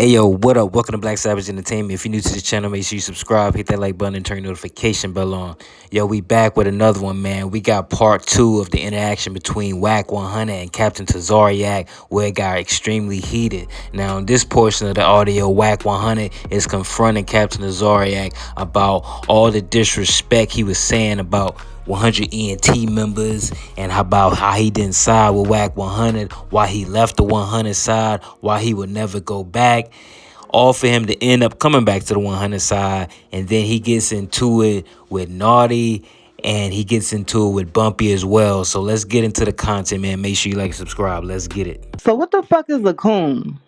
Hey yo, what up? Welcome to Black Savage Entertainment. If you're new to the channel, make sure you subscribe, hit that like button, and turn your notification bell on. Yo, we back with another one, man. We got part 2 of the interaction between Wack 100 and Captain Tazaryach, where it got extremely heated. Now, in this portion of the audio, Wack 100 is confronting Captain Tazaryach about all the disrespect he was saying about 100 ENT members and about how he didn't side with Wack 100, why he left the 100 side, why he would never go back, all for him to end up coming back to the 100 side. And then he gets into it with Naughty and he gets into it with Bumpy as well. So let's get into the content, man. Make sure you like and subscribe. Let's get it. So what the fuck is a coon?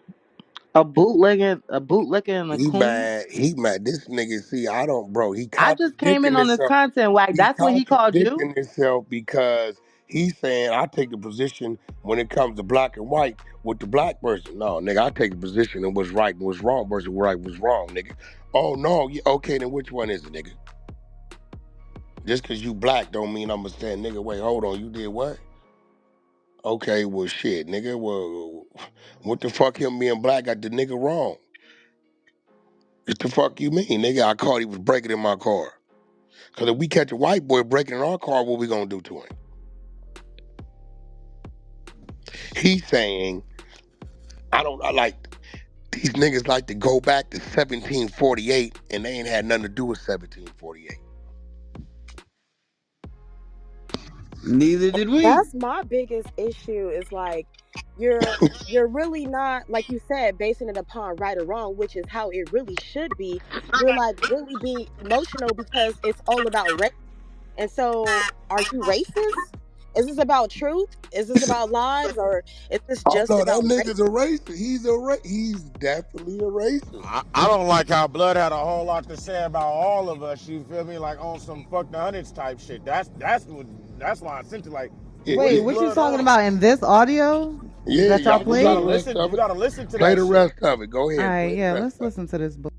A bootlegger and a He coon? mad. He mad. This nigga, see, I don't, bro. He I just came in contradicting on this himself. content, Wack. He That's what he called you? contradicting himself because he's saying I take the position when it comes to black and white with the black person. No, nigga, I take the position of what's right and what's wrong versus what right was wrong, nigga. Oh no, okay, then which one is it, nigga? Just because you black don't mean I'm gonna stand, nigga. Wait, hold on, you did what? Okay, well shit, nigga. Well, what the fuck him being black got the nigga wrong? What the fuck you mean, nigga? I caught he was breaking in my car. Because if we catch a white boy breaking in our car, what we gonna do to him? He's saying, I like, these niggas like to go back to 1748 and they ain't had nothing to do with 1748. Neither did we. That's my biggest issue is like you're really not, like you said, basing it upon right or wrong, which is how it really should be. You're like really being emotional because it's all about race. And so are you racist? Is this about truth? Is this about lies? Or is this Oh just no, that about race? nigga's a racist. He's definitely a racist. I don't like how Blood had a whole lot to say about all of us. You feel me? Like on some fuck the hundreds type shit. That's why I sent it. Like, Wait, what you talking about in this audio? Yeah, That y'all y'all played? You gotta listen to play that the shit. rest of it. Go ahead. All right, play yeah, the let's rest of listen to this book.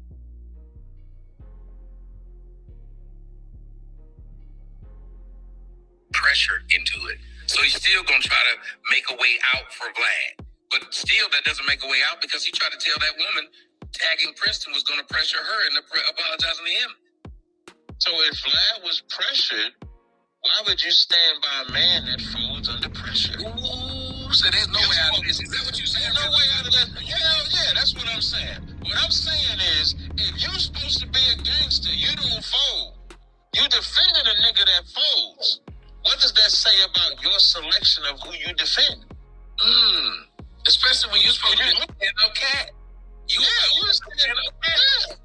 Pressure into it. So he's still gonna try to make a way out for Vlad. But still that doesn't make a way out because he tried to tell that woman tagging Princeton was gonna pressure her into apologizing to him. So if Vlad was pressured, why would you stand by a man that folds under pressure? Ooh, so there's no way out of this. Is that what you're saying? There's no way out of this. Yeah, that's what I'm saying. What I'm saying is, if you're supposed to be a gangster, you don't fold. You defending a nigga that folds. What does that say about your selection of who you defend? Especially when you're supposed to be no cat. You stand up cat.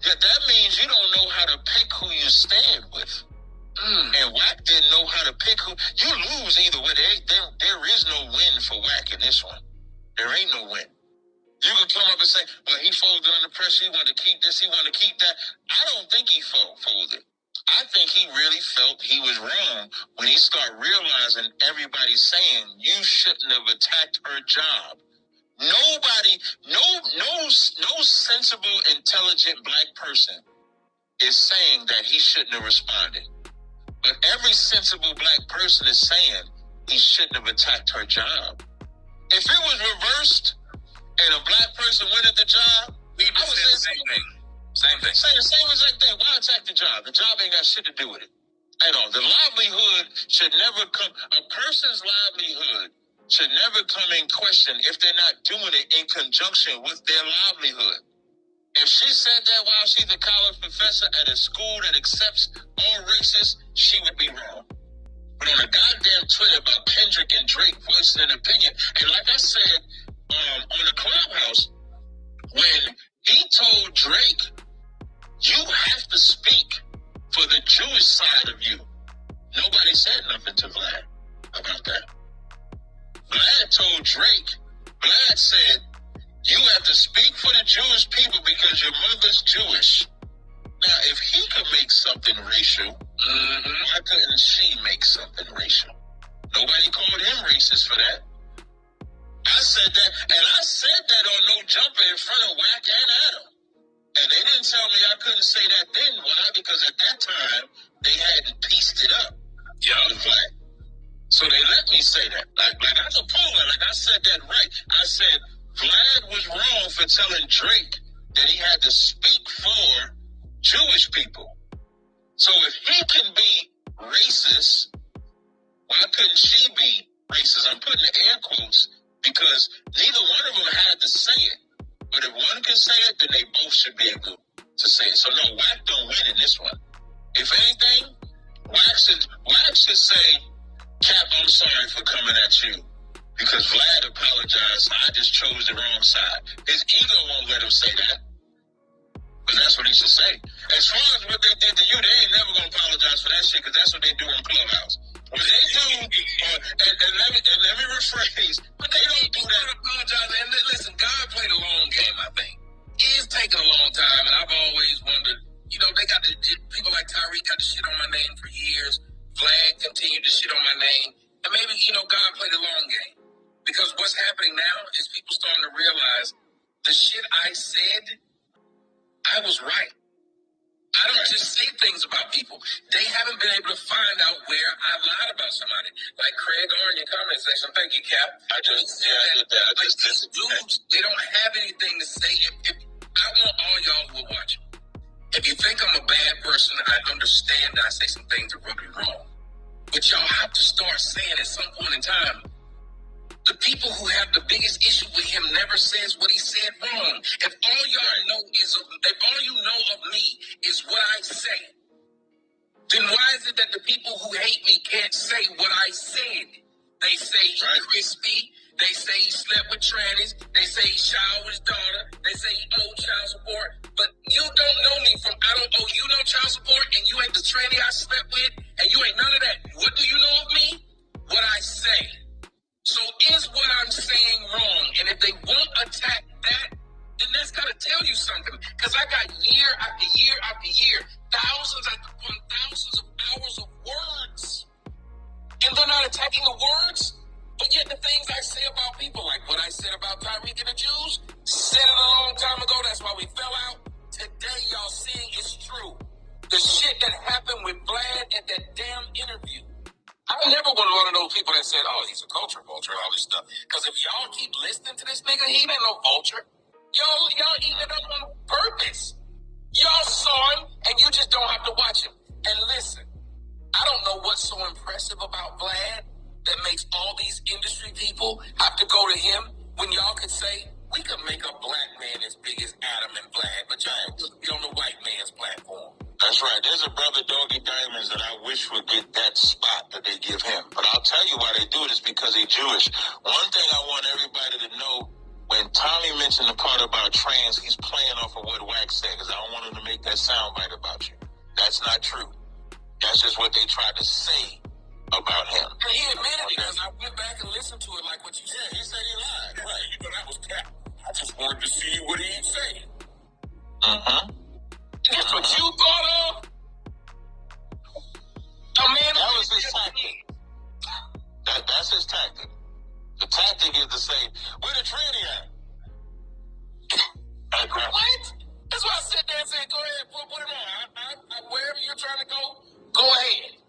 Yeah, that means you don't know how to pick who you stand with. And Wack didn't know how to pick who. You lose either way. There is no win for Wack in this one. There ain't no win. You can come up and say, well, he folded under pressure. He wanted to keep this. He wanted to keep that. I don't think he folded. I think he really felt he was wrong when he started realizing everybody's saying you shouldn't have attacked her job. Nobody, no sensible, intelligent black person is saying that he shouldn't have responded. But every sensible black person is saying he shouldn't have attacked her job. If it was reversed and a black person went at the job, I would say the same thing. Same thing. Say the same exact thing. Why attack the job? The job ain't got shit to do with it. At all. The livelihood should never come. A person's livelihood should never come in question if they're not doing it in conjunction with their livelihood. If she said that while she's a college professor at a school that accepts all races, she would be wrong. But on a goddamn Twitter about Kendrick and Drake voicing an opinion, and like I said on the clubhouse, when he told Drake, you have to speak for the Jewish side of you. Nobody said nothing to Vlad about that. Vlad told Drake, Vlad said, you have to speak for the Jewish people because your mother's Jewish. Now, if he could make something racial, why couldn't she make something racial? Nobody called him racist for that. I said that, and I said that on No Jumper in front of Wack and Adam. And they didn't tell me I couldn't say that then. Why? Because at that time, they hadn't pieced it up. Yeah. So they let me say that. Like as a poet, like I said that right. I said, Vlad was wrong for telling Drake that he had to speak for Jewish people. So if he can be racist, why couldn't she be racist? I'm putting the air quotes because neither one of them had to say it. But if one can say it, then they both should be able to say it. So no, Wack don't win in this one. If anything, Wack should say, Cap, I'm sorry for coming at you. Because Vlad apologized, I just chose the wrong side. His ego won't let him say that. But that's what he should say. As far as what they did to you, they ain't never gonna apologize for that shit, because that's what they do in Clubhouse. What they do, and let me rephrase, but they don't do that. Apologize. And listen, God played a long game, I think. It's taken a long time, and I've always wondered, you know, they got the people like Tyreek got the shit on my name for years. Vlad continued to shit on my name. And maybe, you know, God played a long game. Because what's happening now is people starting to realize the shit I said, I was right. I don't just say things about people. They haven't been able to find out where I lied about somebody. Like Craig R in your comment section. Thank you, Cap. I did that. Dudes, they don't have anything to say. If I want all y'all who are watching. If you think I'm a bad person, I understand that I say some things that are really wrong. But y'all have to start saying at some point in time, the people who have the biggest issue with him never says what he said wrong. If all y'all know is, if all you know of me is what I say, then why is it that the people who hate me can't say what I said? They say he's crispy. They say he slept with trannies. They say he showered his daughter. They say he owed child support. But you don't know me from I don't owe you no child support, and you ain't the tranny I slept with, and you ain't none of that. What do you know of me? What I say. So is what I'm saying wrong? And if they won't attack that, then that's got to tell you something. Because I got year after year after year, thousands upon thousands of hours of words. And they're not attacking the words. But yet the things I say about people, like what I said about Tyreek and the Jews, said it a long time ago. That's why we fell out. Today, y'all seeing is true. The shit that happened with Vlad at that damn interview. I never want to one of those people that said, oh, he's a culture vulture and all this stuff. Because if y'all keep listening to this nigga, he ain't no vulture. Y'all eating it up on purpose. Y'all saw him, and you just don't have to watch him. And listen, I don't know what's so impressive about Vlad that makes all these industry people have to go to him when y'all could say, we could make a black man as big as Adam and Vlad, but y'all ain't be on the white man's platform. That's right. There's a brother, Doggy Diamonds, that I wish would get that spot that they give him. But I'll tell you why they do it is because he's Jewish. One thing I want everybody to know, when Tommy mentioned the part about trans, he's playing off of what Wack said, because I don't want him to make that soundbite about you. That's not true. That's just what they tried to say about him. And he admitted it, because I went back and listened to it like what you said. He said he lied. Right. You know, that was cap. I just wanted to see what he'd say. Mm-hmm. That's what you thought of? Man, that was his tactic. That's his tactic. The tactic is to say, where the tranny at? What? That's why I sit there and say, go ahead, put it on. Wherever you're trying to go ahead.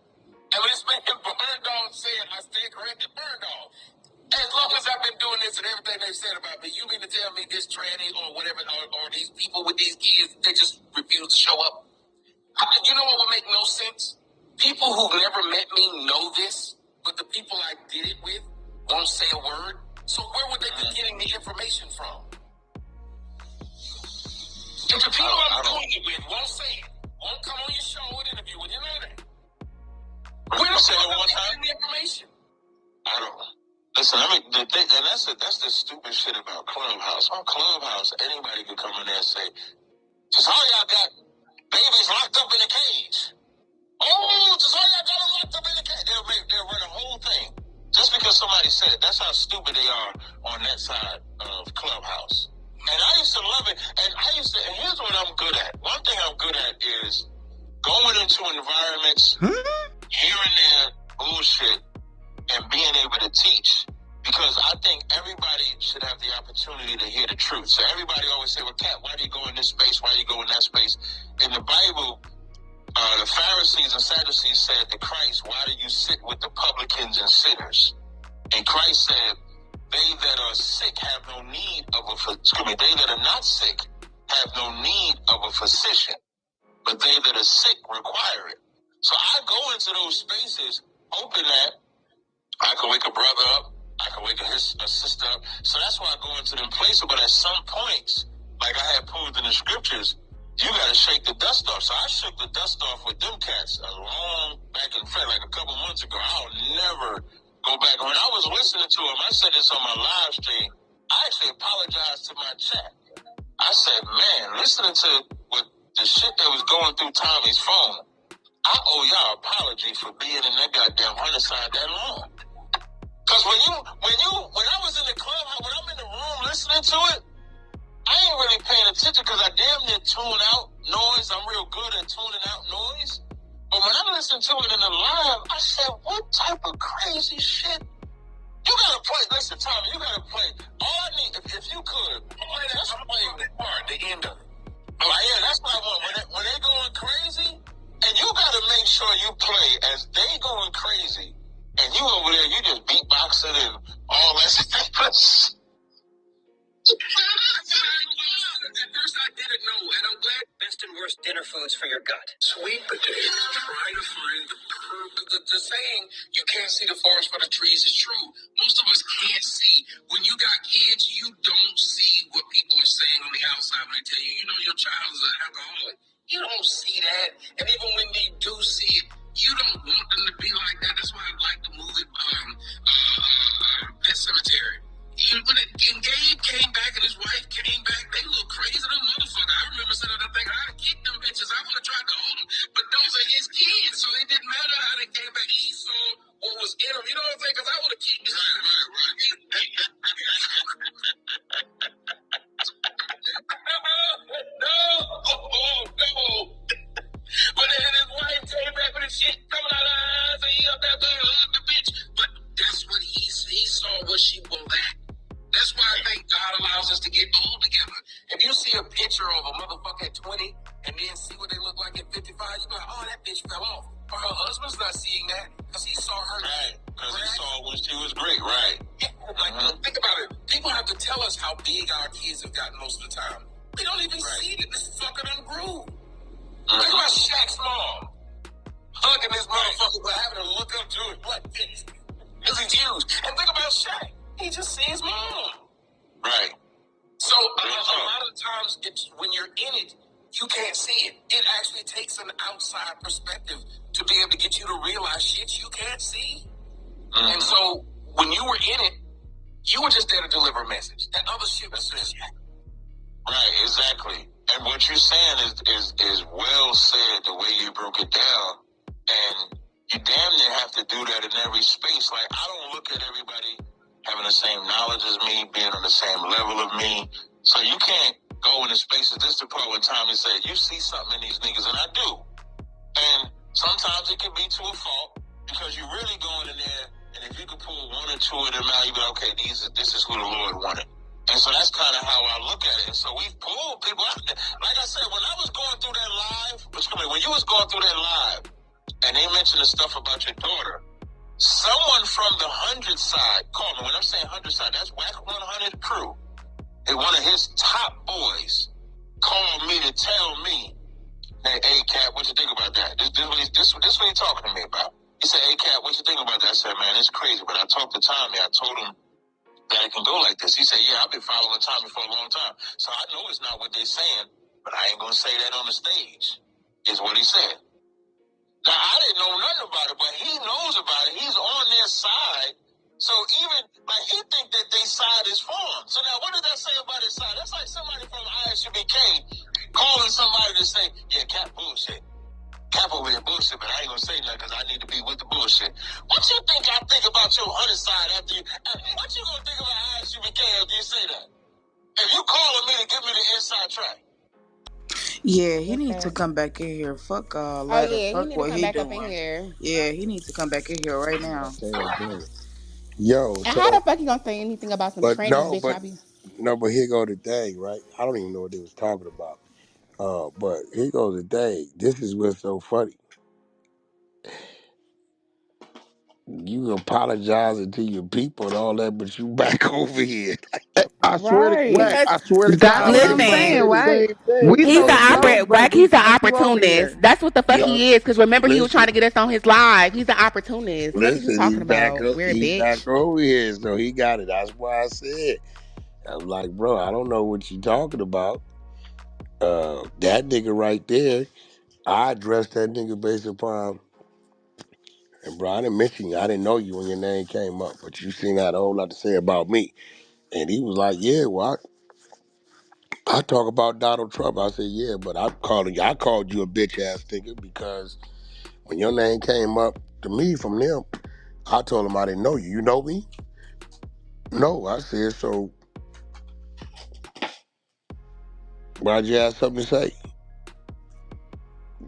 And when this man Burndog said, I stand corrected, Burndog. As long as I've been doing this and everything they've said about me, you mean to tell me this tranny or whatever, or these people with these kids, they just refuse to show up? You know what would make no sense? People who've never met me know this, but the people I did it with won't say a word. So where would they be getting the information from? If the people I'm doing it with won't say it, won't come on your show and interview, and you know that. Where the fuck are they getting the information? I don't know. Listen, and that's the stupid shit about Clubhouse. On Clubhouse, anybody could come in there and say, just all y'all got babies locked up in a cage. Oh, just all y'all got them locked up in a cage. They'll run a whole thing. Just because somebody said it. That's how stupid they are on that side of Clubhouse. And I used to love it. And here's what I'm good at. One thing I'm good at is going into environments, hearing their bullshit, and being able to teach. Because I think everybody should have the opportunity to hear the truth. So everybody always say, well, Cat, why do you go in this space? Why do you go in that space? In the Bible, the Pharisees and Sadducees said to Christ, why do you sit with the publicans and sinners? And Christ said, They that are sick have no need of a they that are not sick have no need of a physician, but they that are sick require it. So I go into those spaces hoping that I can wake a brother up, I can wake a sister up. So that's why I go into them places. But at some points, like I had proved in the scriptures, you gotta shake the dust off. So I shook the dust off with them cats a long back in front, like a couple months ago. I'll never go back. When I was listening to him, I said this on my live stream. I actually apologized to my chat. I said, man, listening to what the shit that was going through Tommy's phone, I owe y'all an apology for being in that goddamn homicide that long. Cause when I was in the club, when I'm in the room listening to it, I ain't really paying attention because I damn near tune out noise. I'm real good at tuning out noise. But when I listened to it in the live, I said, what type of crazy shit? You gotta play, listen, Tommy, you gotta play. All I need, if you could, play that, I'm playing the part, the end of it. Like, yeah, that's what I want. When they going crazy, and you gotta make sure you play as they going crazy, and you over there, you just beatboxing and all that stuff. At first I didn't know, and I'm glad. Best and worst dinner foods for your gut. Sweet potatoes. Try to find the perfect. The saying, you can't see the forest for the trees is true. Most of us can't see. When you got kids, you don't see what people are saying on the outside when they tell you, you know, your child is an alcoholic. You don't see that. And even when they do see it, you don't want them to be like that. That's why I like the movie Pet Cemetery. When Gabe came back and his wife came back, they look crazy than motherfucker. I remember saying that thing, I'd have kicked them bitches. I would have tried to hold them. But those are his kids, so it didn't matter how they came back. He saw what was in them. You know what I'm saying? Because I would have kicked them. No. But then his wife came back with his shit coming out of her eyes and he up there hugged the bitch. But that's what he saw what she was at. That's why I think God allows us to get old together. If you see a picture of a motherfucker at 20 and then see what they look like at 55, you be like, oh, that bitch fell off. But her husband's not seeing that because he saw her. Right, because he saw when she was great, right. Yeah, like, think about it. People have to tell us how big our kids have gotten most of the time. We don't even see that this fucker done grew. Think about Shaq's mom. Hugging this motherfucker, but having to look up to it like this. Because he's huge. And think about Shaq. He just sees mom. Right. So a lot of times, it's when you're in it, you can't see it. It actually takes an outside perspective to be able to get you to realize shit you can't see. Mm-hmm. And so when you were in it, you were just there to deliver a message. That other shit was just right, exactly. And what you're saying is well said the way you broke it down. And you damn near have to do that in every space. Like, I don't look at everybody having the same knowledge as me, being on the same level of me. So you can't go into spaces. This is the part where Tommy said, you see something in these niggas, and I do. And sometimes it can be to a fault because you're really going in there, and if you could pull one or two of them out, you'd be like, okay, this is who the Lord wanted. And so that's kind of how I look at it. And so we've pulled people out. Like I said, when I was going through that live, when you was going through that live, and they mentioned the stuff about your daughter, someone from the 100 side called me. When I'm saying 100 side, that's Wack 100 crew. And one of his top boys called me to tell me, hey, Cap, what you think about that? This what he talking to me about. He said, hey, Cap, what you think about that? I said, man, it's crazy. But I talked to Tommy. I told him that it can go like this. He said, yeah, I've been following Tommy for a long time. So I know it's not what they're saying, but I ain't going to say that on the stage, is what he said. Now, I didn't know nothing about it, but he knows about it. He's on their side. So even, like, he think that their side is for him. So now, what does that say about his side? That's like somebody from ISUBK calling somebody to say, yeah, Cap bullshit. Cap over here bullshit, but I ain't gonna say nothing because I need to be with the bullshit. What you think I think about your other side after you? What you gonna think about ISUBK after you say that? If you calling me to give me the inside track. Yeah, he needs to come back in here. Fuck Yeah, he fuck need to what come he back up in doing. here. Yeah, he needs to come back in here right now. Yo, And how so the fuck you gonna say anything about some but trannies, no, bitch? but I be no, but here go the thing, right? I don't even know what they was talking about. But here goes the thing. This is what's so funny. You apologizing to your people and all that, but you back over here. I swear to Right. Wack, Because I swear to That's God, what Wack, I'm he was saying, listen, saying the right? same thing. We he's so the slow, but Wack. we He's an sent you over opportunist. here. That's what the fuck Yo, he is. Because remember, he was listen, trying to get us on his live. He's an opportunist. Fuck is you listen. talking about? Weird He back bitch. over here, so he got it. That's why I said. I'm like, bro, I don't know what you talking about. That nigga right there. I addressed that nigga based upon, and bro, I didn't mention you. I didn't know you when your name came up, but you seen that a whole lot to say about me. And he was like, yeah, well, I talk about Donald Trump. I said, yeah, but I called you a bitch ass nigga because when your name came up to me from them, I told him I didn't know you. You know me? No, I said, so why'd you have something to say?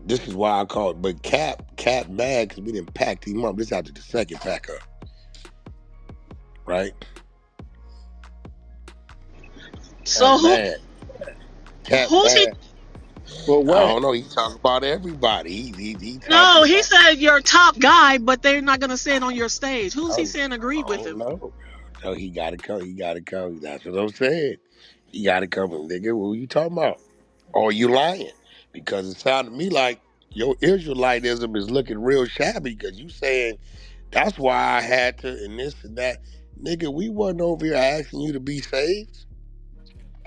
This is why I called. But Cap mad because we didn't pack him up. This after the second pack up, right? Cap So mad. Cap who's he? mad. But I Wack, don't know. He talking about everybody. He talking No, he about. said your top guy, but they're not gonna say it on your stage. Who's he Oh, saying agreed I with don't him? know. So he gotta come. He gotta come. That's what I'm saying. He gotta come. Nigga, what you talking about? Or you lying? Because it sounded to me like your Israelitism is looking real shabby. Because you saying that's why I had to and this and that. Nigga, we wasn't over here asking you to be saved.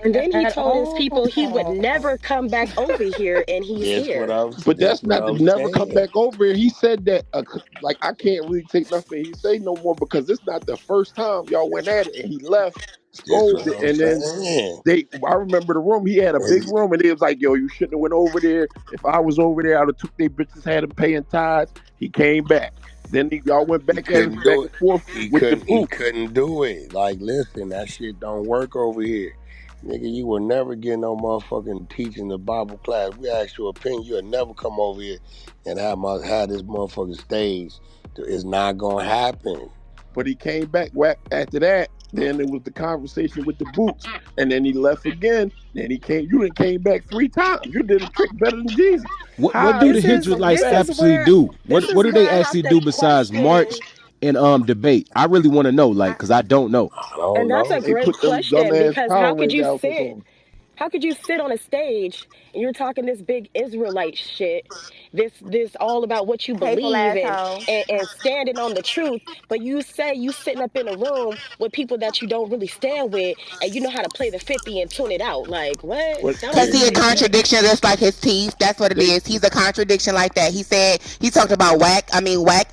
And then he At told his people he would all. never come back over here, and he's here. but That's that's what not to I'm never come saying. back over here. He said that, like, I can't really take nothing he say no more because it's not the first time y'all went at it and he left, That's what scolded, I'm and then saying. I remember the room. He had a big And room, and it was like, "Yo, you shouldn't have went over there. If I was over there, I'd have took they bitches, had him paying tithes." He came back. Then y'all went he back at it couldn't back do it. and forth with the He boots. couldn't do it. Like, listen, that shit don't work over here. Nigga, you will never get no motherfucking teaching the Bible class. We ask your opinion, you'll never come over here and have this motherfucking stage. It's not gonna happen. But he came back after that. Then it was the conversation with the boots, and then he left again. Then he came. You done came back 3 times. You did a trick better than Jesus. What How do is the This you is coming Israelites this back? is actually where do? this What is do where they I have actually to do besides question. march and debate? I really want to know, like, I, cause I don't know. I and don't that's a know. They great put them question dumbass because Power Ranger outfits on. how could you sit on a stage and you're talking this big Israelite shit, this all about what you Hateful believe asshole. and standing on the truth, but you say you sitting up in a room with people that you don't really stand with and you know how to play the 50 and tune it out. Like what? But That don't Cause make he a they any sense. contradiction just like his teeth. That's what it they is. He's a contradiction like that. He said he talked about Wack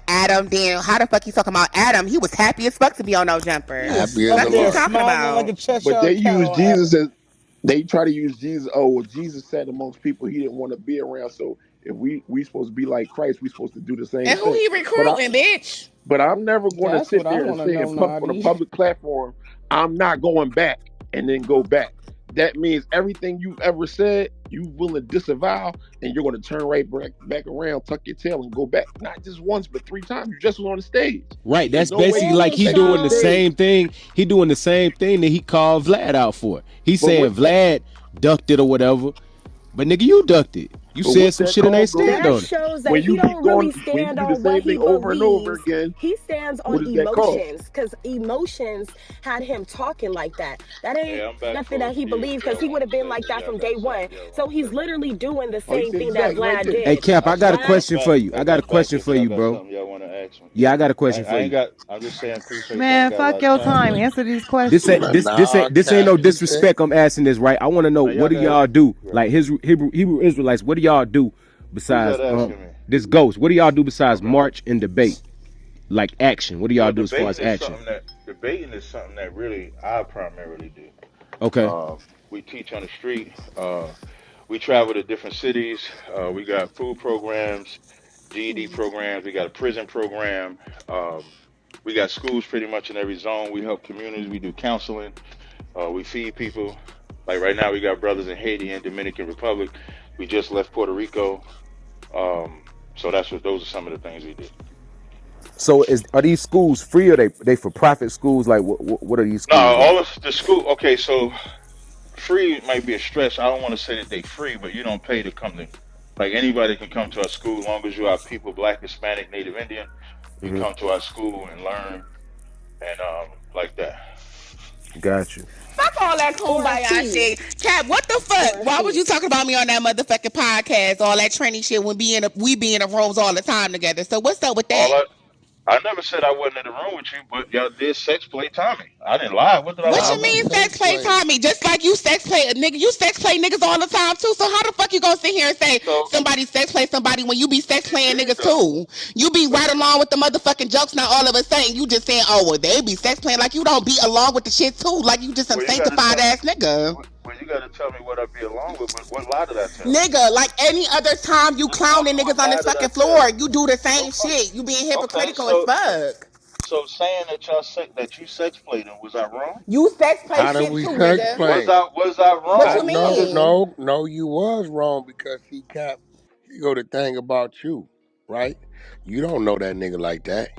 Adam. Then how the fuck he talking about Adam? He was happy as fuck to be on no He jumper. was Happy as up a Fuck is you there lark. talking smiling like about? a but Cheshire they cat use on Adam. Jesus as they try to use Jesus. Oh, well, Jesus said amongst people he didn't want to be around. So if we supposed to be like Christ, we supposed to do the same And who thing. he But recruiting, bitch? I'm never going to That's what sit I there and want to say know, on a Naughty. public platform, I'm not going back and then go back. That means everything you've ever said, you will disavow, and you're going to turn right back around, tuck your tail, and go back. Not just once, but 3 times. You just was on the stage. Right. There's That's no way basically you And like he he exit the doing the showed stage. same thing. He doing the same thing that he called Vlad out for. He's But saying Vlad ducked it or whatever. But nigga, you ducked it. You said what's some that shit and ain't called though? stand that on it. shows that When he you be don't really going, when you stand do the on what same he thing over and over believes. again, He stands on what is that called? emotions because emotions had him talking like that. That Hey, ain't I'm back nothing for a that he few if believed because y'all he would want have to been say like that that y'all from day got one. something y'all So want to he's say. literally doing the Oh, you same say thing that Zach right Vlad there. Hey did. Cap, I got a I Vlad, was question back. for you. I I got a got back question if for y'all you, got bro. something y'all want to ask me. Yeah, I got a I, question I for ain't you. got. I'm just saying appreciate y'all. Ain't Man, got a fuck lot of your time, time. but Answer these This ain't questions. Nah, this ain't Cap, no he said. disrespect. I'm asking this right. I want to know man, what y'all do got it. y'all do Yeah. like his Hebrew Israelites? What do y'all do Who's that besides asking me? this ghost? What do y'all do besides Okay. march and debate? Like action. What do y'all Well, do as far as action? debating is something that really I primarily do. Okay. We teach on the street. We travel to different cities. We got food programs, GED programs. We got a prison program. We got schools pretty much in every zone. We help communities. We do counseling. We feed people. Like right now, we got brothers in Haiti and Dominican Republic. We just left Puerto Rico. So that's what those are some of the things we do. So are these schools free or they for profit schools? Like what are these No, schools like? all of the school. Okay, so free might be a stretch. I don't want to say that they free, but you don't pay to come to. Like anybody can come to our school, as long as you are people, Black, Hispanic, Native Indian. You Hmm. come to our school and learn and like that. Got you. Fuck all that Or a kumbaya C. shit. Cap, what the fuck? Or a Why was C. you talking about me on that motherfucking podcast? All that training shit when we be in the rooms all the time together. So what's up with All that? I never said I wasn't in the room with you, but y'all did sex play Tommy. I didn't lie. What did I What lie Nah, you we about? mean sex sex play playing. Tommy? Just like you sex play a nigga, you sex play niggas all the time too. So how the fuck you gonna sit here and say So somebody sex play somebody when you be sex you playing did niggas though. too? You be But right along with the motherfucking jokes. Now all of a sudden you just saying, oh well, they be sex playing like you don't be along with the shit too. Like you just some well, you got to sanctified tell. ass nigga. Well, you got to tell me what I be along with. But what lie did I tell? Nigga, like any other time you Just tell me clowning what niggas on lie this did I fucking tell? floor, you do the same Okay. shit. You being Okay. hypocritical as fuck. So saying that that you sex played him, was I wrong? You sex play How did shit we too, sex nigga. playing? Was I What I you wrong? no, Because mean? no, no, you was wrong because see, Cap, here go the thing about you, right? You don't know that nigga like that.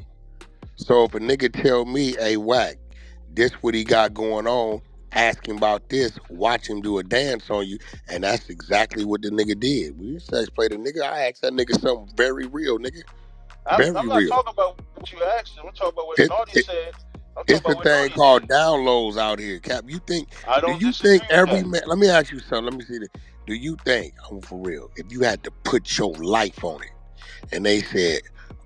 So if a nigga tell me, hey, Wack, this what he got going on, ask him about this, watch him do a dance on you, and that's exactly what the nigga did. We sex played a nigga. I asked that nigga something very real, nigga. Very I'm not real. talking about what you asked him. I'm talking about what It, Naughty it said. I'm talking it's a about what thing Naughty called did. downloads out here, Cap. I Do don't you think disagree with every that. man, let me ask you something, let me see this. Do you think, I'm for real, if you had to put your life on it, and they said,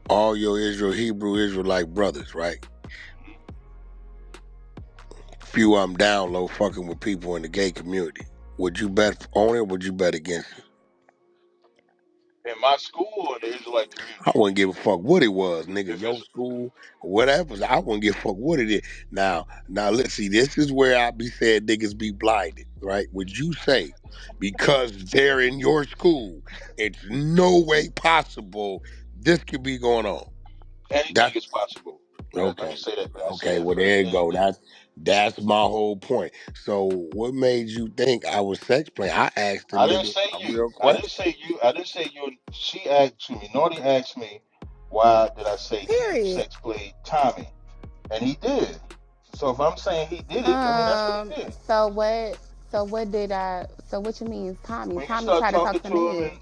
all your Israel, Hebrew, Israelite brothers, right? Few of them down low fucking with people in the gay community. Would you bet on it or would you bet against it? In my school or in the Israelite I community, wouldn't give a fuck what it was, nigga. if Your it's school, whatever. I wouldn't give a fuck what it is. Now, let's see. This is where I be saying niggas be blinded, right? Would you say because they're in your school, it's no way possible this could be going on? anything That's is possible. Let me okay. say that. I say Okay. that Well, first. there you go. Anything. That's my whole point. So, what made you think I was sex playing? I asked the I didn't nigga say a you. real I didn't question. say you. I didn't say you. She asked me. Naughty asked me, why did I say he Period. sex played Tommy? And he did. So if I'm saying he did it, I mean that's what he Um. did. So what? So what did I? So what you mean, Tommy? When you Tommy start tried to talking talk to to him, me, and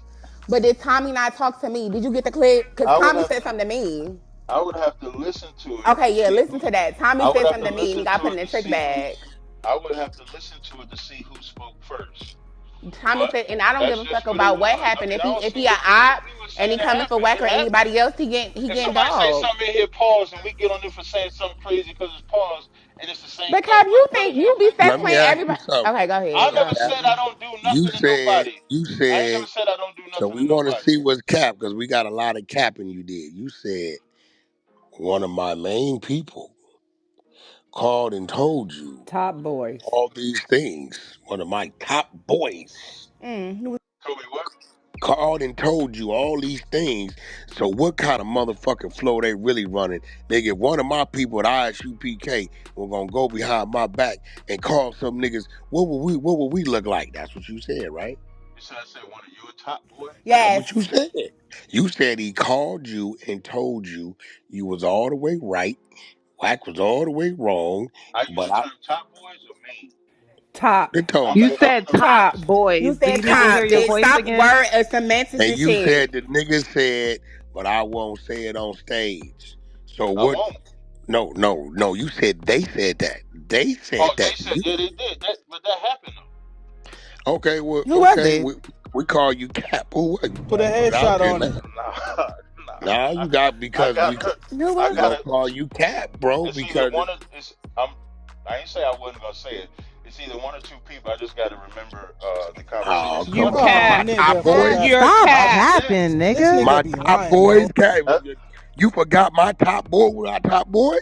but did Tommy not talk to me? Did you get the clip? Cause I would Tommy have said to. something to me. I would have to listen to it to Okay, yeah, see listen who. to that. Tommy I would said have something to to me, and he listen got to put in it the to trick see who. bag. I would have to listen to it to see who spoke first. Tommy But said, and I don't give that's a just fuck what it about what was. I happened. mean, If I he don't if see he a what op we were and he saying. It coming for happened. Wack It or happened. anybody else, he If getting somebody say dog. something in here, pause, and we get on there for saying something crazy because it's pause, and it's the same But thing. Cap, you What think it you be happened? sex Let me playing ask you everybody? something. Okay, go I ahead. never Cap, said I don't do you nothing to said nobody. you I ain't never said said I don't do so. nothing to We want to nobody. see what's cap because we got a lot of capping you did. You said one of my main people called and told you Top boys. all these things. One of my top boys Told me what? called and told you all these things. So what kind of motherfucking flow they really running? Nigga, if one of my people at ISUPK were gonna go behind my back and call some niggas, what would we look like? That's what you said, right? You said I said one of your top boy. That's what you Yes. said. You said he called you and told you you was all the way right, Wack was all the way wrong, I use but the I term top boys or main. Top. they told I'm me. You not. I'm said no. top Top. You boys. Do said you need to hear top, your bitch. voice Stop again? word semantics And and you shit. said the nigga said, but I won't say it on stage. So I what? won't. No. You said they said that. They Oh, said they that. said You yeah, they did that, but that happened though. okay? Well, Who was okay. it? We call you Cap. Who was you? Put a Put it out headshot there on now. him. Nah, nah. Now you got I because got. Who I we was got gonna it? to. call you Cap, bro. It's either Because one of. It's. I ain't say I wasn't gonna say it. It's either one or two people. I just got to remember the conversation. oh It's You come one of on, them. Oh, my cap. top nigga, fuck boys, out. You're Stop I cap. ain't said. capping, This nigga. nigga my be top lying, boys, bro. Cap. Uh, You forgot my top boy with our top boys.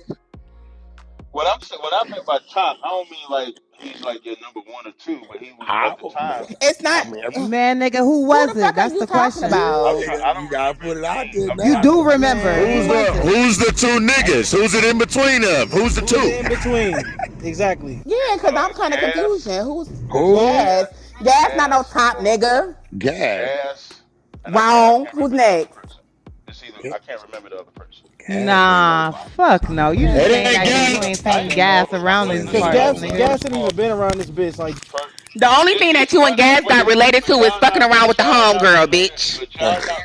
what I'm saying, what I meant by top, I don't mean like he's like your number one or two, but he was I, at the time. It's not. I mean, Man, nigga, who Who was the it? fuck are That's you the talking question. I'm about? trying. I you don't gotta remember put his it out name. there I'm You trying now. to. do remember. Who Who's Man. was the it? who's the two niggas? Who's it in between them? Who's the Who's two? the in between? Exactly. Yeah, because I'm kind of Gas, confusion. Who's Who? gas? gas, Gas not no gas, top nigga. Gas. gas, and I Wrong. can't Who's remember the other next? person. It's either I can't remember the other person. Gas ain't Nah, nobody. fuck no. You just It saying ain't that because First, you gang. ain't I saying ain't gas calling. around Look, these Cause listen, parts, gas, listen. nigga. gas First of ain't all, even been around this bitch. Like, The only thing that you and Gas got related to is fucking around with the homegirl, but bitch. y'all not.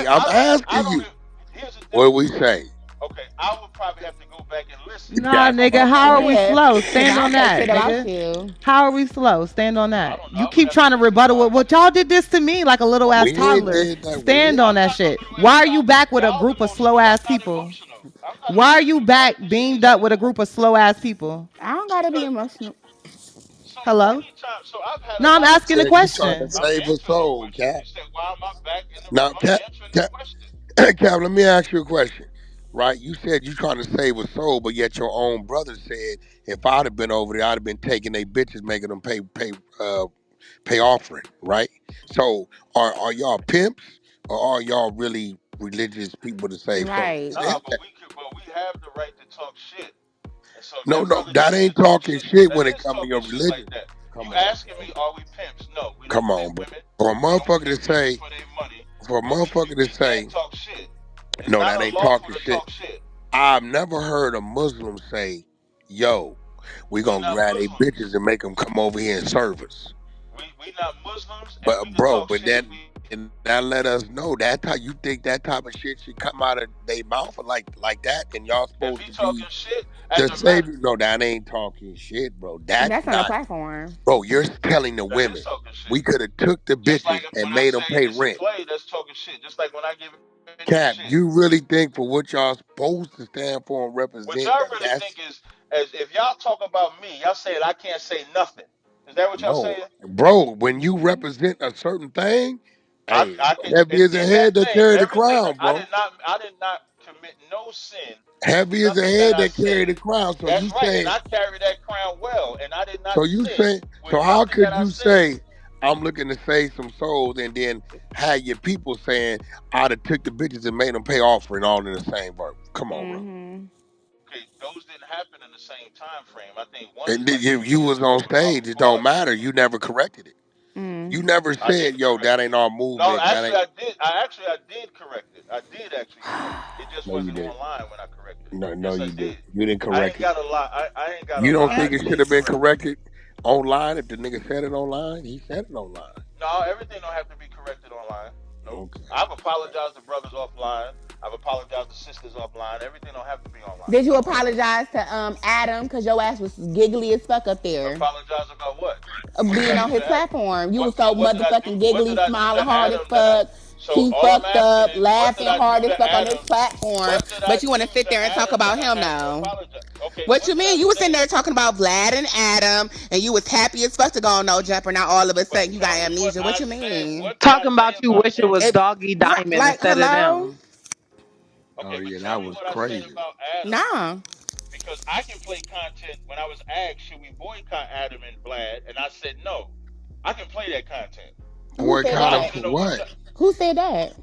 say? I'm I asking don't. you. Here's the What do difference we with me. say? Okay, I would probably have to go back and listen Nah, That's to my nigga, how are phone. we Yeah, slow? cause Stand I on don't say that, shit about nigga. you. How are we slow? Stand on I that. don't know. You I would keep have to trying to listen to rebuttal my. with what y'all did this to me like a little ass we ain't toddler. did that. We Stand ain't. on I'm that not no shit. little Why ass are you toddler. back with a Y'all group of emotional. slow I'm ass not people? emotional. I'm not Why are you emotional, dog. back This shit beamed is up with a over. group of slow ass people? I don't gotta be emotional. So Hello? anytime, so I've had a No, I'm lot of asking a Said you trying to question. I'm save a answering the soul, question. Cap. You said, why am I back in the room? Now, I'm Cap, answering the Cap, question. Cap, let me ask you a question. right? You said you trying to save a soul, but yet your own brother said if I'd have been over there, I'd have been taking they bitches, making them pay offering, right? So are y'all pimps or are y'all really religious people to save souls? Right. Nah, but we have the right to talk shit. And so if No, that no, brother that chooses to ain't talk talking shit, shit that when it is comes to talking your shit like religion. that. You Come on, asking bro. me, are we pimps? No, we don't Come pimp on, bro. women. For a We don't motherfucker pimp to women say, for their money. for a But motherfucker to we can say, talk shit. It's no, not that ain't unlawful talking to shit. talk shit. I've never heard a Muslim say, yo, we We gonna not grab they bitches Muslims. and make them come over here and serve us. We not Muslims, and But we can bro, talk but shit. then and that let us know that how you think that type of shit should come out of their mouth like that, and y'all If supposed he to talking be shit, the as a matter, savior. No, that ain't talking shit, bro. That's That's on the not, platform. bro. You're telling the that is women talking shit. we could have took the Just like bitches if, and when I made them say pay it's a rent. play, that's talking shit. Just like when I give a nigga Cap, shit. you really think for what y'all supposed to stand for and What represent y'all that really think that's is, as if y'all talk about me, y'all saying I can't say nothing. Is that what y'all no, saying? bro. When you represent a certain thing, hey, I can heavy is a in head that that thing, carry the everything crown, bro. I did not commit no sin with Heavy is a nothing that head I that carry said. the crown. So you That's right, and saying, I carry that crown well, and I did so not you sin say, with so how nothing that could I you said. say, I'm looking to save some souls, and then have your people saying, I'd have took the bitches and made them pay offering all in the same verse? Come on, bro. Mm-hmm. Okay, those didn't happen in the same time frame. I think one And is then like you 2 years was ago on with Harlem stage. It don't Clark. matter. You never corrected it. You Mm. never I said, didn't yo, correct that it. ain't our No, movement. That actually ain't. I did. I did correct it. I did actually correct it. It just No, you wasn't didn't. online when I corrected it. No, no, Yes, I you didn't. did. You didn't I correct ain't it. got a lie. I ain't got a You don't lie. I think it should did have been correct it. corrected online if the nigga said it online? He said it online. No, everything don't have to be corrected online. Nope. Okay. I've apologized to brothers offline. I've apologized to sisters offline. Everything don't have to be online. Did you apologize to Adam because your ass was giggly as fuck up there? Apologize about what? What did Being I on do his to Adam? platform. You What was so what did I do? motherfucking What giggly, did I do smiling to hard as Adam that I? fuck. So He all I'm fucked asking up, is, what did laughing I do hard as to fuck on this Adam? platform. What did I But you want do to sit to there and talk Adam about that I him had to now. apologize? Okay, What what you did I mean? You was sitting say? there talking about Vlad and Adam, and you was happy as fuck to go on No Jumper. Now all of a But sudden you got tell me what amnesia. What I you said. mean? What did I Talking say about you about wish it him? was It Doggy Diamond like instead of hello? them. Oh Okay, but yeah, tell that me was what I said crazy. about Adam, Nah. because I can play content. When I was asked, should we boycott Adam and Vlad, and I said no. I can play that content. Who Boy, said But caught I him need that? to for know what. what? Who said that?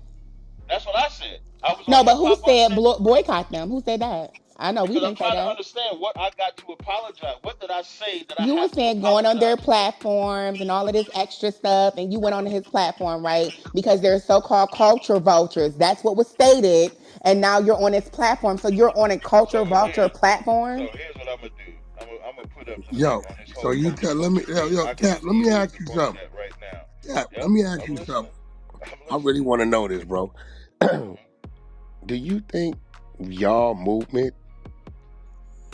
That's what I said. I was on No, but Hip who Hop said Uncensored boycott them? Who said that? I know we because I'm didn't say trying to that. understand what I got to apologize. What did I say that I You were have to saying going on their apologize for? platforms and all of this extra stuff, and you went on his platform, right? Because they're so-called culture vultures. That's what was stated, and now you're on his platform. So you're on a So culture vulture here, platform. here's what I'm gonna do. I'm gonna put up the link Yo, on this so whole you culture tell let me vulture yo, thing. yo, I can Cap, just let me easily ask you post something. that right now. Cap, let Yep, me ask I'm you listening. something. I'm I really listening. want to know this, bro. Mhm. Do you think y'all movement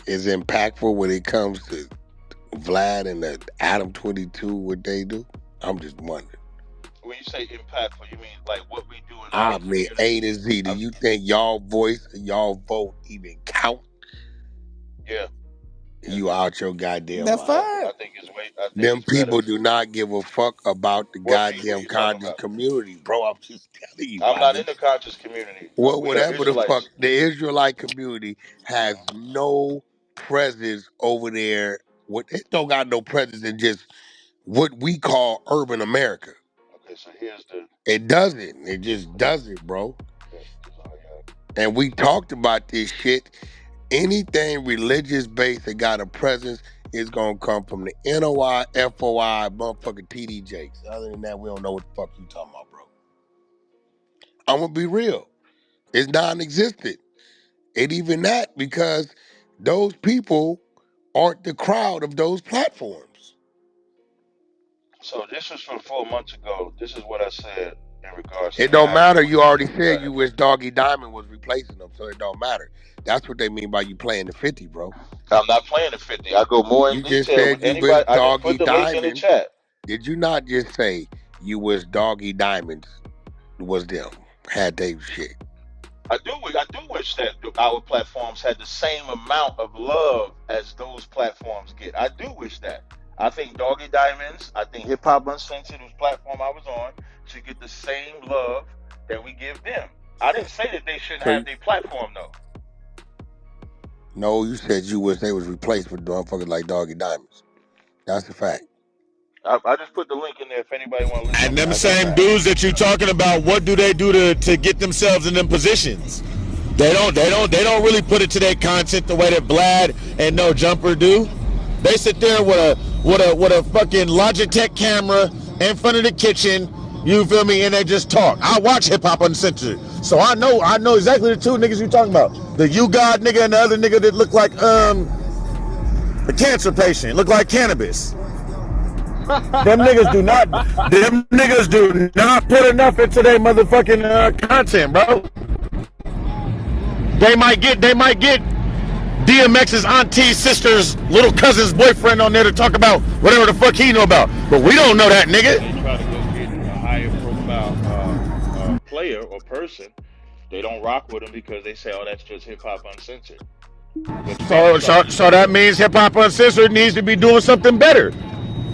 is impactful when it comes to Vlad and the Adam 22, what they do? I'm just wondering. When you say impactful, you mean like what we do in our I mean, A community? to Z. Do I, you think y'all voice and y'all vote even count? yeah, yeah, You out your goddamn The mind. yeah. fuck? I think it's way. I think Them it's better. people do not give a fuck about the What people goddamn you talking conscious about? community, bro. I'm just telling you, I'm my not in nigga. the conscious community. Well, We are whatever the fuck, Israelites. the Israelite community has no presence over there. What it don't got no presence in just what we call urban America. Okay, so here's the. It doesn't. It just doesn't, bro. Okay, Tazaryach. And we talked about this shit. Anything religious based that got a presence is gonna come from the NOI, FOI, motherfucking TD Jakes. Other than that, we don't know what the fuck you talking about, bro. I'm gonna be real. It's non-existent. And even that because those people aren't the crowd of those platforms. So this was from 4 months ago. This is what I said in regards It to don't Adam matter. You already 22 and said Vlad. you wish Doggy Diamond was replacing them, so it don't matter. That's what they mean by you playing the 50, bro. I'm not playing the 50. I go more in You just detail said with you wish anybody. I can Doggy put the link in the Diamond. chat. Did you not just say you wish Doggy Diamonds was them? Had they shit. I do wish that our platforms had the same amount of love as those platforms get. I do wish that. I think Doggy Diamonds, I think Hip Hop Uncensored, whose platform I was on, should get the same love that we give them. I didn't say that they shouldn't So have their platform though. No, you said you wish they was replaced with motherfuckers like Doggy Diamonds. That's a fact. I just put the link in there if anybody want to look And up. them That's a same fact. dudes that you talking about, what do they do to get themselves in them positions? They don't really put it to their content the way that Blad and No Jumper do. They sit there with a fucking Logitech camera in front of the kitchen, you feel me, and they just talk. I watch Hip Hop Uncensored, so I know exactly the two niggas you talking about. The You God nigga and the other nigga that look like a cancer patient, look like cannabis. Them niggas do not put enough into their motherfucking content, bro. They might get DMX's auntie, sister's, little cousin's boyfriend on there to talk about whatever the fuck he know about. But we don't know that When nigga. they try to go get a higher profile player or person, they don't rock with them because they say, "Oh, that's just hip hop uncensored." But you got to start. So that means Hip Hop Uncensored needs to be doing something better.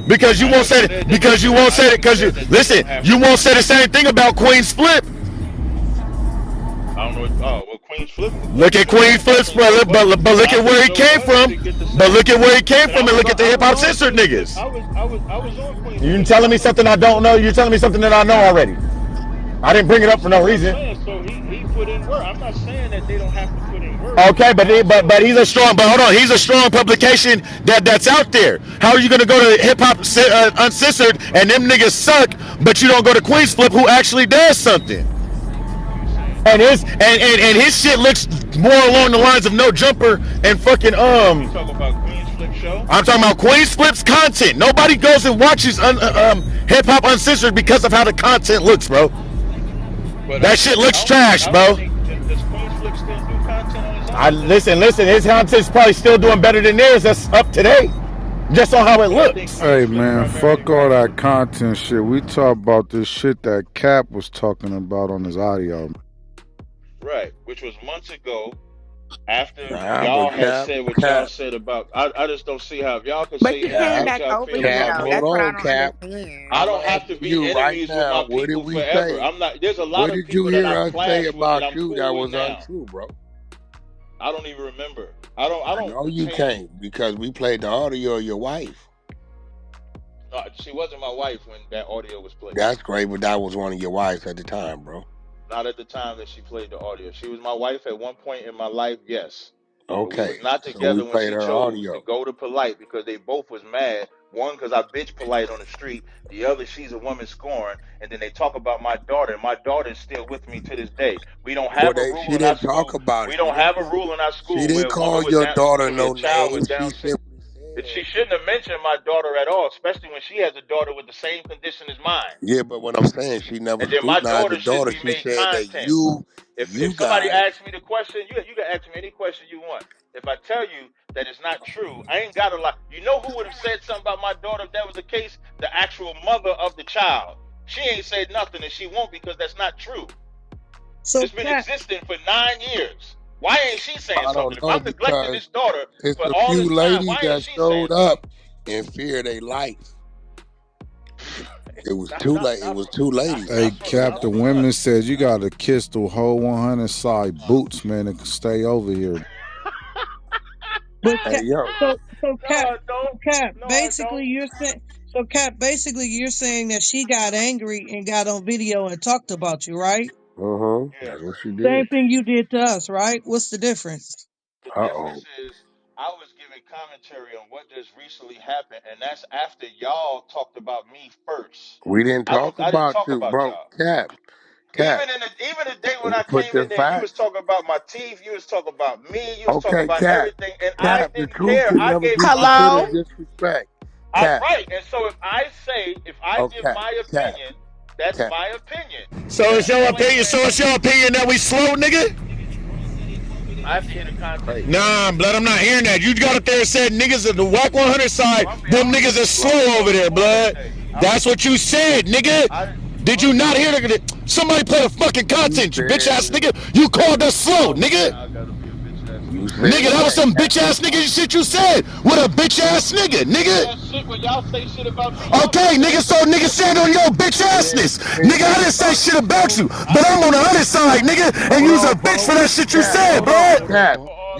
Because you I won't never say it. said that they Because you don't. won't I say it. never Because you said that they listen. don't have You to won't do say the something. same thing about Queen's Flip. I don't know. Oh, well, Queen's Flip. Look at Queen Flip's brother, but look at where he came He from. didn't get the But same. look at where he came And I from, and was look on. at the I Hip was Hop on Censored Queen's Flip. niggas. I was on Queen's You Flip. telling I me know something who I he don't is. know? You're telling me something that I know already. I didn't bring it up for This is no what I'm reason. saying. So he put in work. I'm not saying that they don't have to put in work. Okay, but All I'm saying but is he's a strong. But hold on, he's a strong publication that's out there. How are you gonna go to Hip Hop Uncensored and them niggas suck, but you don't go to Queen's Flip who actually does something? you saying And his shit looks more along the lines of No Jumper and fucking you talk about Queen's Flip show, I'm talking about Queen's Flip's content. Nobody goes and watches Hip Hop Uncensored because of how the content looks, bro. but That shit looks I don't think trash, bro. does Queen's Flip still do content on his I own? listen. His content's probably still doing better than theirs. That's up to date, just on how it But I think looks. Queen's Hey Flip man, primarily fuck all rock that with. content shit. We talk about this shit that Cap was talking about on his audio. Right, which was months ago after Nah, y'all but had Cap, said what y'all Cap, said about. I just don't see how if y'all could But say you came Cap, anything what back y'all over feel here about Cap. though. me. Hold That's what I on, don't Cap. I understand. I'm don't have to asking be you right enemies with now. my What did people we forever. say? I'm not. There's a lot What of did you people that hear I us say clash with that about I'm you that cool with was now. untrue, bro? I don't even remember. I I don't know you retain. can't because we played the audio of your wife. No, she wasn't my wife when that audio was played. That's great, but that was one of your wives at the time, bro. Not at the time that she played the audio. She was my wife at one point in my life, yes. But we Okay, was not so we together when played she her chose to audio. go to Polite because they both was mad. One, because I bitch Polite on the street. The other, she's a woman scorned. And then they talk about my daughter. And my daughter is still with me to this day. We don't Well, have a she rule in our didn't talk school. about We it. She don't didn't have a call. rule in our She school where didn't a woman call with your Down, excuse daughter me, a no child name. with She Down syndrome. simply She said. shouldn't have mentioned my daughter at all, especially when she has a daughter with the same condition as mine. Yeah, but what I'm saying, she never And then my scrutinized the daughter shouldn't daughter. be She made said that content. If you somebody guys. asks me the question, you can ask me any question you want. If I tell you that it's not true, I ain't got to lie. You know who would have said something about my daughter if that was the case? The actual mother of the child. She ain't said nothing, and she won't because that's not true. So It's been Cap, existing for 9 years. Why ain't she saying I something? don't If know I'm neglecting because this daughter it's for a all few this time, ladies why ain't that she saying showed up something? in fear of their life. It was Not, too not, late. It not was from, two not, ladies. Hey not I'm from, telling Cap, not the you. from women us. says you gotta kiss the whole 100 side boots, man, and stay over here. but Hey Cap, yo, so No, Cap, I don't. so Cap. No, I Basically, don't. you're saying so Cap. Basically, you're saying that she got angry and got on video and talked about you, right? Yeah. that's what she Same did. thing you did to us, right? What's the difference? The Uh difference oh. is I was giving commentary on what just recently happened, and that's after y'all talked about me first. We didn't talk I didn't about talk you, about bro. y'all. Cap. Even the day when We I put came the in there, you was facts. talking about my teeth, you was talking about me, you was talking Okay, about Cap. everything, and I Cap. The didn't truth care. can I never gave be my Hello? considered opinion. disrespect. I Cap. right. And so if I Oh, give Cap. my Cap. opinion, that's Cap. my opinion. So You it's Cap. your understand what I'm opinion. So saying? it's your opinion that we slow, nigga. I have to hear the context Crazy. of what you Nah, said. blood. I'm not hearing that. You got up there and said niggas at the Wack 100 Oh, side. I Them was niggas being are slow. slow over No, you there, were blood. today. That's what you said, nigga. I Did you not okay. hear that? Somebody play the fucking You content, you bitch said ass it. nigga. You called us slow, Oh, so nigga. now I gotta be a bitch ass You nigga. said Nigga, that was that, some Cap. bitch ass nigga shit you said. What a bitch ass nigga, Bitch nigga. ass shit when y'all say shit about me. Y'all be Okay, nigga, saying so some nigga shit. stand on your bitch When assness. when Nigga, I we didn't say talk, shit about bro. you, I but I'm on didn't. the other side, nigga, and Hold you's a on, bitch for bro. that shit you Cap. said, Hold bro. on, Hold on. Cap.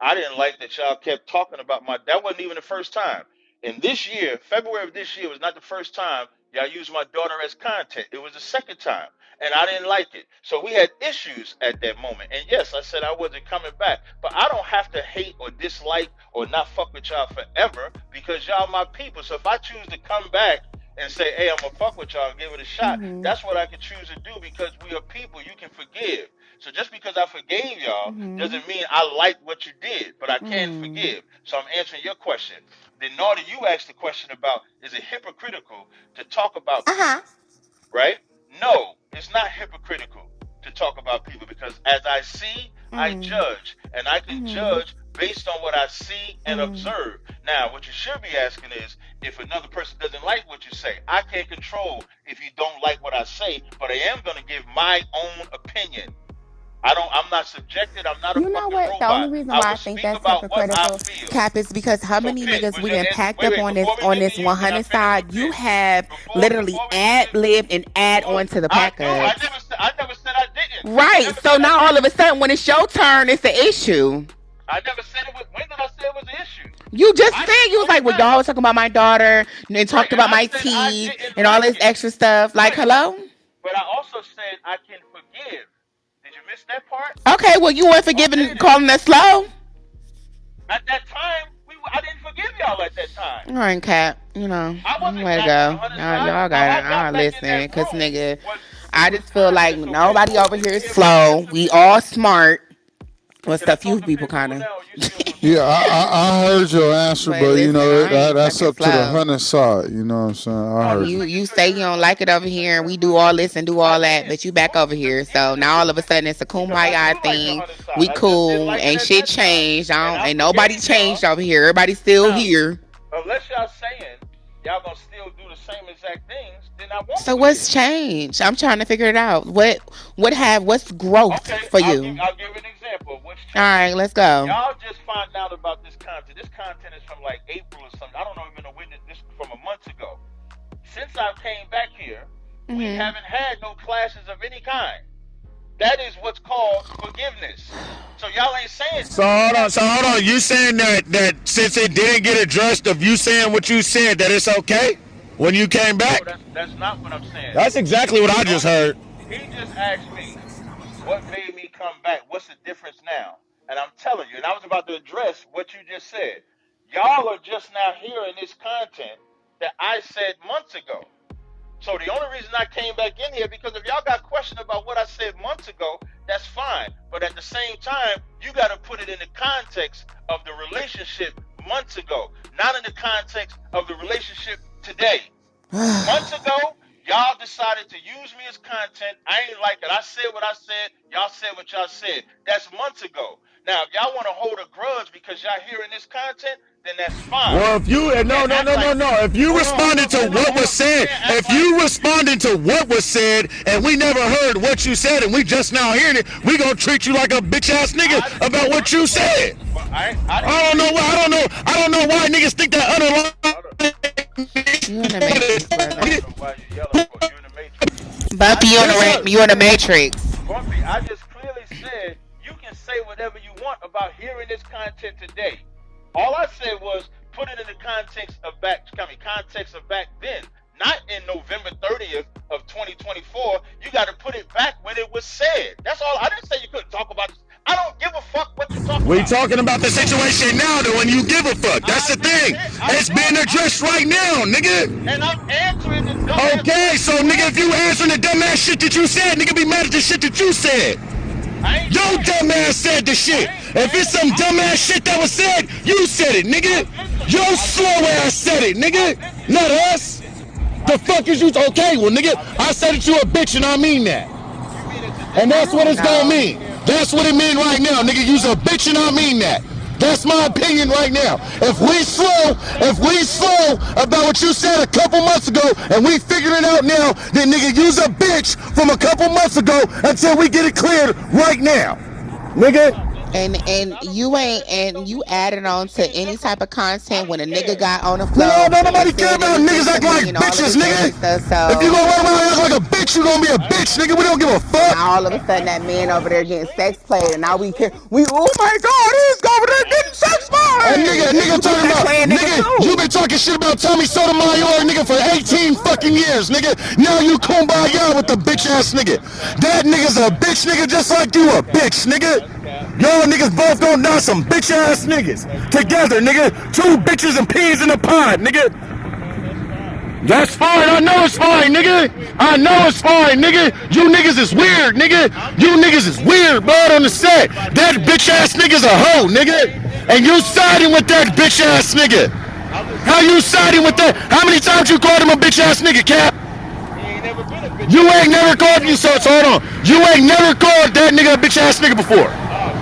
I didn't like that y'all kept talking about my. That wasn't even the first time. And this year, February of this year, was not the first time y'all used my daughter as content. It was the second time, and I didn't like it. So we had issues at that moment. And yes, I said I wasn't coming back, but I don't have to hate or dislike or not fuck with y'all forever because y'all my people. So if I choose to come back and say, hey, I'm gonna fuck with y'all, give it a shot, Mhm. that's what I can choose to do because we are people. You can forgive. So just because I forgave y'all Mhm. doesn't mean I like what you did, but I can Mm. forgive. So I'm answering your question. The Naughty, you asked the question about is it hypocritical to talk about Uh-huh. right? No, it's not hypocritical to talk about people because as I see, I Mm, judge, and I can mm, judge based on what I see and mm. observe. Now, what you should be asking is if another person doesn't like what you say. I can't control if you don't like what I say, but I am going to give my own opinion. I'm not subjected. I'm not a You know fucking what? The only robot. reason I why will I think speak that's about what I hypocritical, feel. Cap, is because how So, many Pit, niggas was we your done answer? packed Wait, up wait. on Before this we on get to this you, can I 100 finish with side? You Pit? have literally Before we get ad to libbed and add before on to the I pack no, I ups. never said I didn't. I Right. never So said I now all of didn't. a sudden when it's your turn, it's the issue. I never said it was. When did I say it was an issue? You just I said didn't you was push like, well, back. y'all was talking about my daughter and Right, talked and about I my said I teeth didn't and all like this it. extra stuff. Like, Right, hello? but I also said I can forgive. Did you miss that part? Okay, well, you weren't Okay forgiving then. calling us slow. At that time, I didn't forgive y'all at that time. All right, Cap. You know, I wasn't way to back on the go. hundred side. Y'all How got I it. got I'll back in that listen. Cause room nigga, was I just was feel like content. So nobody over here is if we slow. We disagree, all smart. Well, can I stuff talk you to people Pitbull kind of. now, or you still gonna Yeah, talk? I heard your answer, But but you listen, know I ain't that's fucking up to the slow. hunter side. You know what I'm saying? I No, heard just you. making You sure say you you heard don't what I like it said. over here, and we do all this and do I all that, didn't. but you back over here. So Even now all of a sudden it's a because I kumbaya do like the thing. hundred side. We I just didn't cool, like it ain't at shit that time, changed. and I Ain't nobody forgave changed y'all. over here. Everybody's still Now, here. unless y'all saying y'all gonna still do the same exact things, then I won't So what's forgive. changed? I'm trying to figure it out. What's growth Okay, for you? I'll give an example of what's All right, changed. let's go. Y'all just find out about this content. This content is from like April or something. I don't even know when this from a month ago. Since I came back here, we Hmm. haven't had no clashes of any kind. That is what's called forgiveness. So y'all ain't saying So since we hold on. have So these hold on. You classes. saying that since it didn't get addressed of you saying what you said that it's okay when you came No, back? that's not what I'm saying. That's exactly what I The just only heard. he just asked me what made me come back. What's the difference now? And I'm telling you, and I was about to address what you just said. Y'all are just now hearing this content that I said months ago. So the only reason I came back in here because if y'all got questions about what I said months ago, that's fine. But at the same time, you got to put it in the context of the relationship months ago, not in the context of the relationship today. Months ago, y'all decided to use me as content. I ain't like it. I said what I said. Y'all said what y'all said. That's months ago. Now, if y'all want to hold a grudge because y'all hearing this content, then that's fine. Well, if But you you no can't no act no no like, no, if you hold responded up, to what was You said, can't act if like, you responded to what was said, and we never heard what you said, and we just now hearing it, we gonna treat you like a bitch ass nigga I, about what first you of all, said. but I didn't say you. I don't know why niggas think that underlying. Hold up. You in the matrix, I brother. don't know why you're yelling for. You're in the matrix. I Bumpy, you in just the Yes, sir. clearly you in the said, matrix. Bumpy, I just clearly said you can say whatever you want about hearing this content today. All I said was put it in the context of back then, not in November 30th of 2024. You got to put it back when it was said. That's all. I didn't say you couldn't talk about this. I don't give a fuck what you talk We about. talking about the situation now, though, and you give a fuck. That's I the just thing. said It's being I addressed just right now, nigga. and I'm answering the dumbass Okay, question so you nigga, if asked you me. answering the dumbass shit that you said, nigga, be mad at the shit that you said. I ain't Your saying that. dumbass said the I shit. ain't If saying it's that. some I've been dumbass to shit that was said, you said it, nigga. I've been to Your I've been slow to ass said it, nigga. I've been to Not I've been us. to The I've been fuck to is you? Okay, well, nigga, I've been I to said that you a bitch, and I mean that. You mean it And today? I that's what don't it's gonna know. mean. That's what it mean right now, nigga. You's a bitch and I mean that. That's my No, opinion right now. that's fine. If we slow about what you said a couple months ago and we figured it out now, then nigga, you's a bitch from a couple months ago until we get it cleared right now. Nigga, No, And I don't you care. ain't It and don't you mean nothing. added If on you say to it's any different, type of I content when don't a nigga care. got on the nigga, flow don't and nobody care said about anything niggas to acting like me and all of bitches, this nigga. extra stuff. If you So gonna run around and act like a bitch, you gonna be a bitch, nigga. We don't give a so fuck. now all of a sudden that No, man over I'm there not getting screaming. sex played and I'm now not we can screaming. we oh my god he's over there I getting ain't sex screaming. played and Nigga you supposed to talking be about, playing nigga you been too. talking shit about Tommy Sotomayor, nigga, for That's 18 fucking fine. years, nigga. Now you kumbaya with the That's bitch cap. ass nigga. That's cap. That nigga's That's a cap. bitch nigga just like you a Cap. bitch, nigga. That's cap. Y'all niggas both gonna die some bitch ass niggas. That's cap. Together, nigga. That's Two fine. bitches and peas in a pod, nigga. Okay, that's fine. That's fine. I know it's fine, nigga. I know it's fine, nigga. You niggas is weird, nigga. I'm You just niggas saying is he was weird, blood wrong on the for what he set. about to That say. bitch ass nigga's a hoe, nigga. Same thing And I'm you wrong for siding what with he that about to bitch say. ass nigga. I'm just How saying you he was siding with that? wrong. How many times you called him a bitch ass nigga, Cap? ain't never been a bitch You ass ain't nigga. never You don't called know you so that. hold on. You ain't never called that nigga a bitch ass nigga before.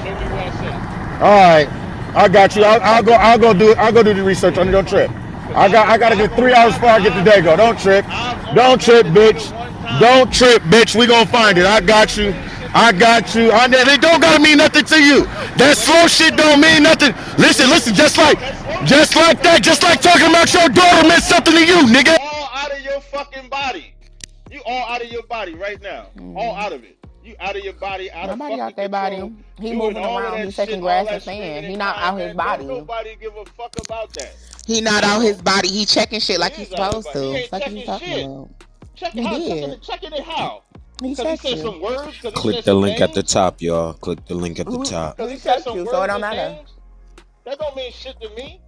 Show me where I said it. All right, I got you. All right. I'll go do the research on it. Don't trip. Cause I got a good 3 hours before I get the day go. Don't trip. I've only Don't met trip, the nigga bitch. one time. Don't trip, bitch. We gonna That find it. don't I got that you. don't mean shit to I me. got you. It don't gotta mean nothing to you. That But slow it shit do. don't mean nothing. Listen, It listen. do. That slow shit Just do. like Cause that. you Just all like out of talking your about your fucking daughter meant body. something to you, You nigga. all out of your fucking body. You all out of your body right now. All out of it. You out of your body, out of Nobody fucking out their body. control, He doing moving all of around. that He shit, taking all grass and that screaming sand. He and not crying, out his man. Don't body. nobody give a fuck about that He not at out his all. body. He checking shit He like he's is out his supposed body. He to. ain't Fuck is you checking talking shit. about? Checking He how? did. Checking it how? He Cause he checked said you. some words. Cause he Click said the some link at the names. top, y'all. Click the link at the top. Cause he He said checked some you, so it words don't and matter. names. That don't mean shit to me.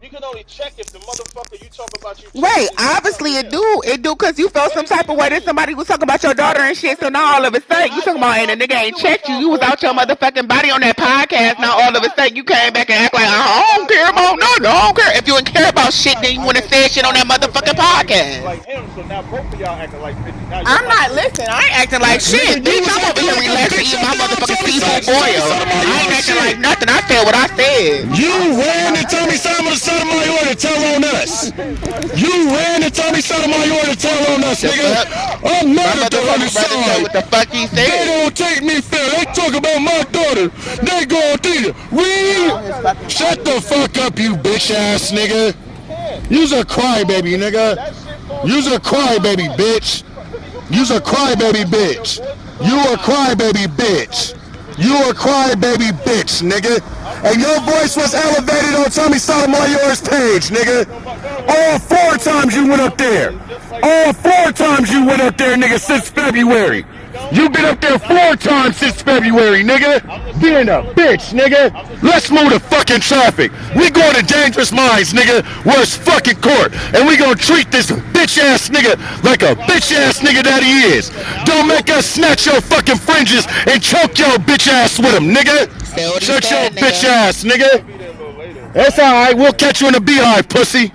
You can only check if the motherfucker you talk about you checking Right, is you know obviously is it him. do. It do because you felt What some does it type of even way that mean? somebody was talking about your daughter and shit, so now all of a sudden you I talking just about and the talked nigga to ain't checked you. suicide You was for a out your time. motherfucking body on that podcast. I Now was all of a not. sudden you I came was back and act not like on I my don't body. care I about just nothing. I don't care. If you didn't care about shit, then you I wouldn't have just said shit on that you were motherfucking mad podcast. like him, so now both of y'all acting like bitches. Now your I'm mic not work. listening. I ain't acting like Nigga, shit, you bitch. was I'm over acting here like a relaxing, bitch eating out my there on motherfucking Tommy seafood boil. I ain't Sotomayor acting like shit. nothing. I said what I said. You I ain't talking ran about to none of Tommy that. Sotomayor to tell on I us. didn't fucking You ran to I Tommy didn't. Sotomayor to tell on us, The Make nigga. this fuck? shit up. I'm My mad at the other motherfucking brother said side. what the fuck he They said. don't take me fair. They talk about my I'm just daughter. saying, shut up. They go through it. He not We out his Gotta fucking be shut body. the serious at fuck this up, you point, bitch man. You ass can't. nigga. You can't. You's a That falls. crybaby, nigga. That shit falls You's a short no matter crybaby, what. bitch. Nigga, you You's a crying right now. crybaby, Listen, your bitch. voice is You all a high. crybaby, You saying all bitch. this stupid You shit. a crybaby, Listen, bitch, nigga. I'm And just your trying to voice was tell you. elevated on Tommy Sotomayor's page, nigga. No, no, it All wasn't. four No, it times you wasn't went up there. elevated. Just like All me. four times you went up there, nigga, No, I since didn't. February. You don't. You been up there I'm four just saying times it all since the time. February, nigga. I'm just saying Being it a all the bitch, time. nigga. I'm just saying Let's it all move the the time. fucking traffic. Yeah, We move going the to traffic. dangerous minds, nigga. Where's fucking court? And we gonna treat this bitch ass nigga like a Well, bitch we're ass not nigga going that to he is. anyway. I Don't can make see us it. snatch your fucking fringes I can and see choke it. your bitch ass with them, nigga. I Said can what he see Shut it. your said, bitch nigga. ass, I'll nigga. be there a little later, but That's I ain't gonna alright. be We'll there. catch you in the beehive, pussy.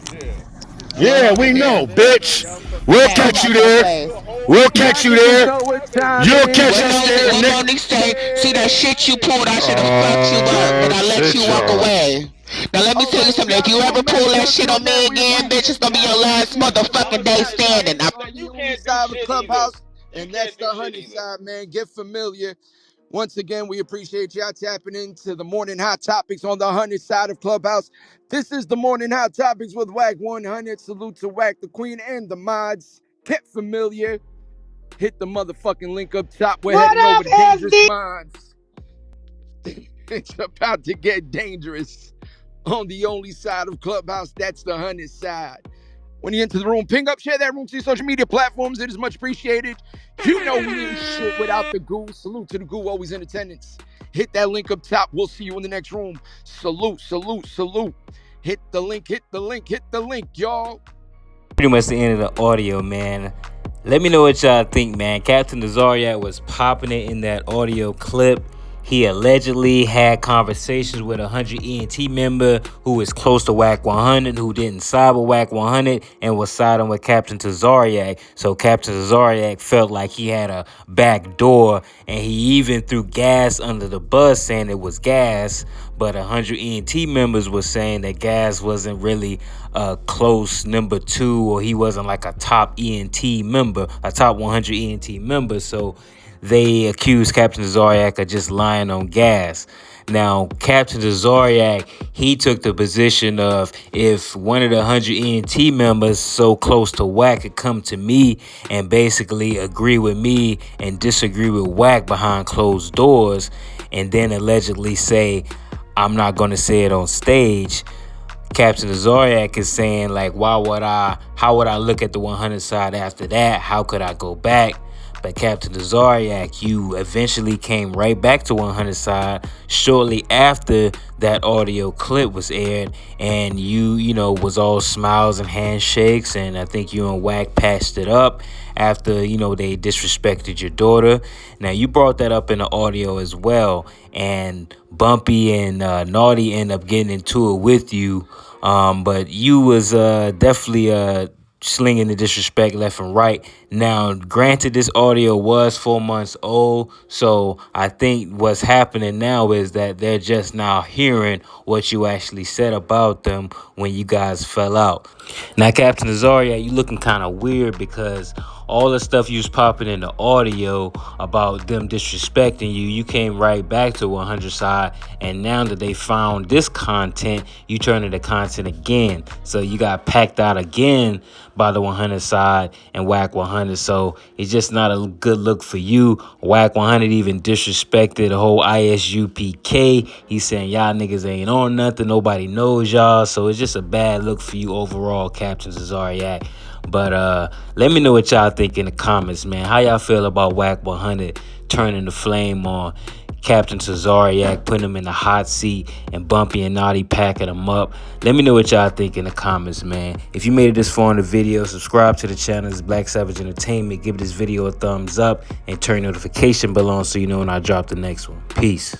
Yeah. Yeah, Oh, we yeah. know, Yeah, man. bitch. Y'all fucking We'll Hey, catch crazy. you watch your there. face. You a whole We'll nigga. catch Y'all you niggas there. know what Okay, time it You'll is, catch What us Mo, there, what man. nigga. Monique say? See that shit you pulled, I should have fucked you up, but Oh, I let you shit, walk y'all. away. Now let me tell Okay, you well something. If y'all you ain't gonna ever make pull that nothing shit on on me that again, replay. bitch, it's gonna be your last I'm motherfucking gonna day tell you. standing. Replays I on That the you only can't do side of shit either. Clubhouse, You and that's can't do the shit honey either. side, man. Get familiar. Once again, we appreciate y'all tapping into the morning hot topics on the honey side of Clubhouse. This is the morning hot topics with Wack 100. Salute to Wack, the Queen, and the mods. Get familiar. Hit the motherfucking link up top. We're What heading over up, to Dangerous SD? Minds. It's about to get dangerous on the only side of Clubhouse. That's the honey side. When you enter the room, ping up, share that room to your social media platforms. It is much appreciated. You know we ain't shit without the goo. Salute to the goo, always in attendance. Hit that link up top. We'll see you in the next room. Salute, salute, salute. Hit the link, hit the link, hit the link, y'all. Pretty much the end of the audio, man. Let me know what y'all think, man. Captain Tazaryach was popping it in that audio clip. He allegedly had conversations with a 100 ENT member who is close to Wack 100, who didn't side with Wack 100 and was siding with Captain Tazaryach. So Captain Tazaryach felt like he had a back door, and he even threw gas under the bus saying it was gas. But 100 ENT members were saying that gas wasn't really a close number two, or he wasn't like a top ENT member, a top 100 ENT member. So they accused Captain Tazaryach of just lying on gas. Now, Captain Tazaryach, he took the position of, if one of the 100 ENT members so close to Wack could come to me and basically agree with me and disagree with Wack behind closed doors, and then allegedly say, I'm not going to say it on stage, Captain Tazaryach is saying, like, how would I look at the 100 side after that? How could I go back? But Captain Tazaryach, you eventually came right back to 100 side shortly after that audio clip was aired, and you know, was all smiles and handshakes, and I think you and Wack patched it up after, you know, they disrespected your daughter. Now, you brought that up in the audio as well, and Bumpy and Naughty end up getting into it with you, but you was definitely slinging the disrespect left and right. Now, granted, this audio was 4 months old, so I think what's happening now is that they're just now hearing what you actually said about them when you guys fell out. Now, Captain Tazaryach, you looking kind of weird because all the stuff you was popping in the audio about them disrespecting you, you came right back to 100 side, and now that they found this content, you turn into content again. So you got packed out again by the 100 side and Wack 100. So it's just not a good look for you. Wack 100 even disrespected the whole ISUPK. He's saying y'all niggas ain't on nothing. Nobody knows y'all. So it's just a bad look for you overall, Captain Tazaryach. But let me know what y'all think in the comments, man. How y'all feel about Wack 100 turning the flame on Captain Tazaryach, putting him in the hot seat, and Bumpy and Naughty packing him up? Let me know what y'all think in the comments, man. If you made it this far in the video, subscribe to the channel. It's Black Savage Entertainment. Give this video a thumbs up and turn notification bell on so you know when I drop the next one. Peace.